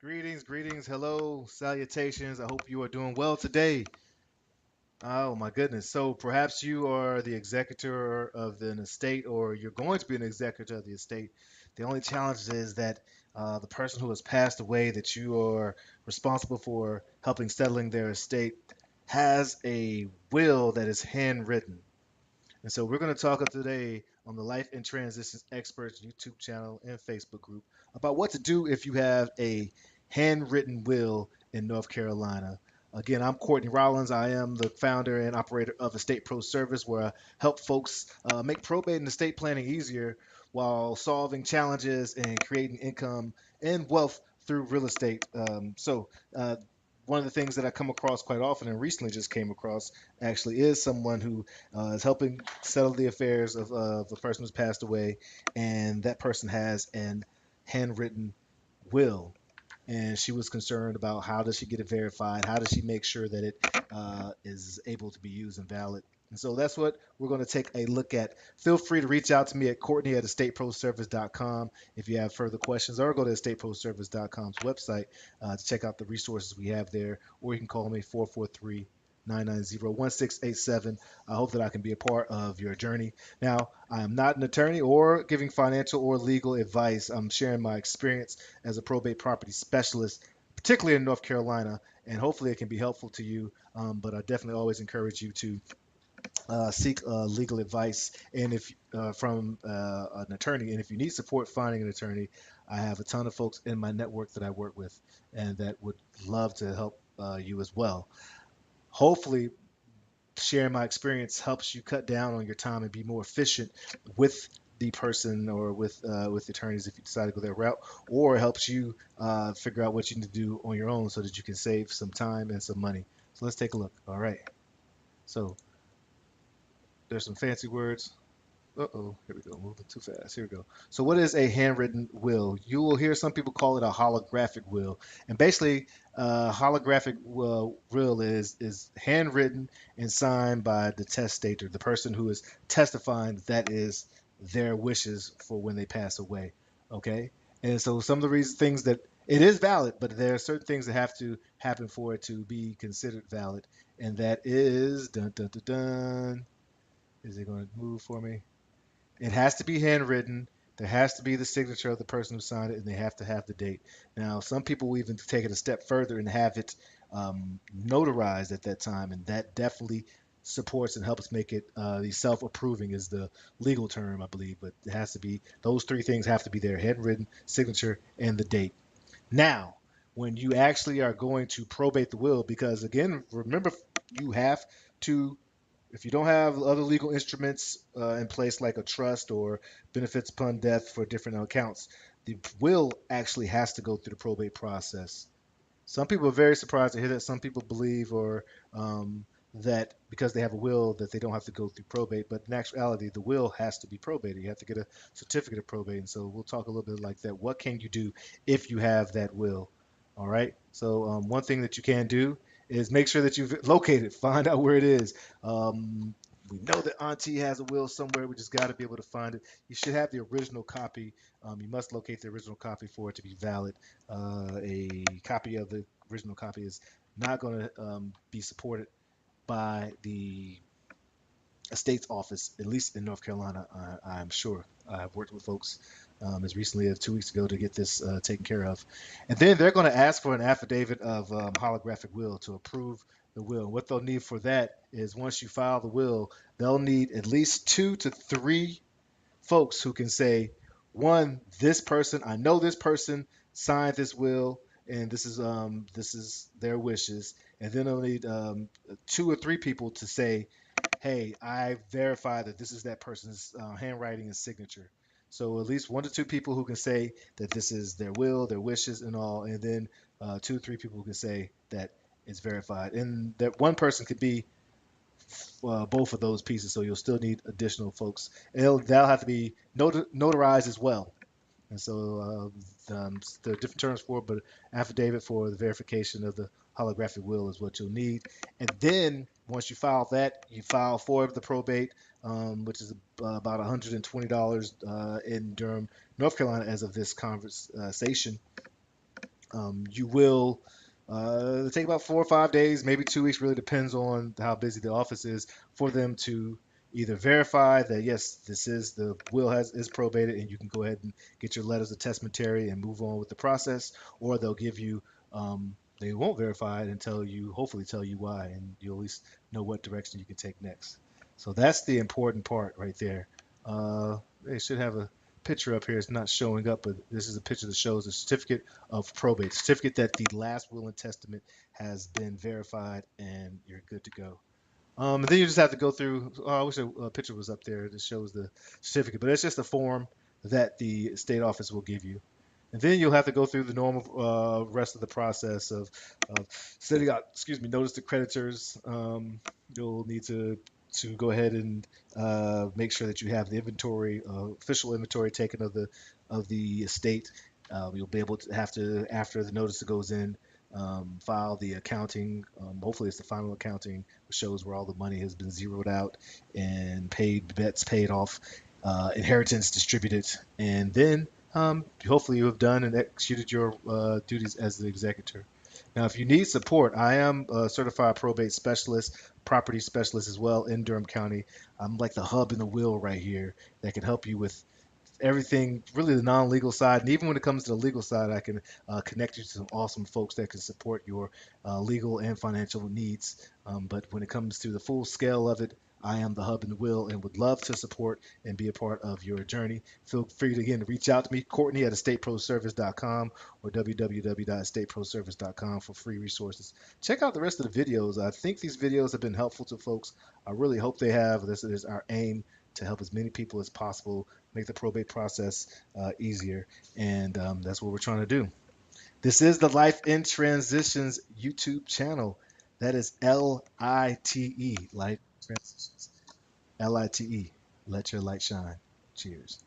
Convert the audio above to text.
Greetings, hello, salutations. I hope you are doing well today. Oh my goodness. So perhaps you are the executor of an estate or you're going to be an executor of the estate. The only challenge is that the person who has passed away that you are responsible for helping settling their estate has a will that is handwritten. And so we're going to talk today on the Life and Transitions Experts YouTube channel and Facebook group about what to do if you have a handwritten will in North Carolina. Again, I'm Courtney Rollins. I am the founder and operator of Estate Pro Service, where I help folks make probate and estate planning easier while solving challenges and creating income and wealth through real estate. One of the things that I come across quite often and recently just came across actually is someone who is helping settle the affairs of the person who's passed away, and that person has an handwritten will. And she was concerned about how does she get it verified? How does she make sure that it is able to be used and valid? And so that's what we're going to take a look at. Feel free to reach out to me at Courtney at estateproservice.com if you have further questions, or go to estateproservice.com's website to check out the resources we have there, or you can call me 443 990-1687. I hope that I can be a part of your journey. Now, I am not an attorney or giving financial or legal advice. I'm sharing my experience as a probate property specialist, particularly in North Carolina, and hopefully it can be helpful to you. But I definitely always encourage you to seek legal advice and if from an attorney. And if you need support finding an attorney, I have a ton of folks in my network that I work with and that would love to help you as well. Hopefully, sharing my experience helps you cut down on your time and be more efficient with the person or with attorneys if you decide to go that route, or helps you figure out what you need to do on your own so that you can save some time and some money. So let's take a look. All right. So there's some fancy words. Uh-oh, here we go. Moving too fast. Here we go. So what is a handwritten will? You will hear some people call it a holographic will. And basically, holographic will is handwritten and signed by the testator, the person who is testifying that is their wishes for when they pass away. Okay? And so some of the reasons things that it is valid, but there are certain things that have to happen for it to be considered valid. And that is dun dun dun dun. Is it going to move for me? It has to be handwritten. There has to be the signature of the person who signed it, and they have to have the date. Now, some people will even take it a step further and have it notarized at that time, and that definitely supports and helps make it the self-approving is the legal term, I believe. But it has to be those three things have to be there: handwritten, signature, and the date. Now, when you actually are going to probate the will, because again, remember, you have to if you don't have other legal instruments in place like a trust or benefits upon death for different accounts, the will actually has to go through the probate process. Some people are very surprised to hear that. Some people believe or that because they have a will that they don't have to go through probate, but in actuality, the will has to be probated. You have to get a certificate of probate, and so we'll talk a little bit like that. What can you do if you have that will? All right. So one thing that you can do is make sure that you've located, find out where it is. Um, we know that Auntie has a will somewhere. We just got to be able to find it. You should have the original copy. You must locate the original copy for it to be valid. A copy of the original copy is not going to be supported by the estate's office, at least in North Carolina. I'm sure. I've worked with folks as recently as 2 weeks ago to get this taken care of. And then they're going to ask for an affidavit of holographic will to approve the will. What they'll need for that is once you file the will, they'll need at least 2 to 3 folks who can say, one, this person, I know this person signed this will, and this is their wishes, and then they'll need 2 or 3 people to say, hey, I verify that this is that person's handwriting and signature. So at least 1 to 2 people who can say that this is their will, their wishes, and all, and then 2 or 3 people who can say that it's verified. And that one person could be both of those pieces, so you'll still need additional folks. That'll have to be notarized as well. And so there are different terms for it, but affidavit for the verification of the holographic will is what you'll need. And then once you file that, you file for the probate, which is about $120 in Durham, North Carolina, as of this conversation. You will take about 4 or 5 days, maybe 2 weeks, really depends on how busy the office is, for them to either verify that yes, this is the will has is probated, and you can go ahead and get your letters of testamentary and move on with the process, or they'll give you they won't verify it and tell you, hopefully tell you why, and you'll at least know what direction you can take next. So that's the important part right there. They should have a picture up here. It's not showing up, but this is a picture that shows a certificate of probate, certificate that the last will and testament has been verified and you're good to go. And then you just have to go through. Oh, I wish a picture was up there that shows the certificate, but it's just a form that the state office will give you. And then you'll have to go through the normal rest of the process of sending out, excuse me, notice to creditors. You'll need to go ahead and make sure that you have the inventory, official inventory taken of the estate. You'll be able to have to, after the notice goes in, file the accounting. Hopefully, it's the final accounting, which shows where all the money has been zeroed out and paid, bets paid off, inheritance distributed, and then hopefully you have done and executed your duties as the executor. Now, if you need support, I am a certified probate specialist, property specialist as well in Durham County. I'm like the hub and the wheel right here that can help you with everything, really the non-legal side, and even when it comes to the legal side, I can connect you to some awesome folks that can support your legal and financial needs. But when it comes to the full scale of it, I am the hub and the wheel, and would love to support and be a part of your journey. Feel free to again reach out to me, Courtney at estateproservice.com or www.estateproservice.com for free resources. Check out the rest of the videos. I think these videos have been helpful to folks. I really hope they have. This is our aim, to help as many people as possible, make the probate process easier. And that's what we're trying to do. This is the Life in Transitions YouTube channel. That is LITE, Life Transitions. LITE. Let your light shine. Cheers.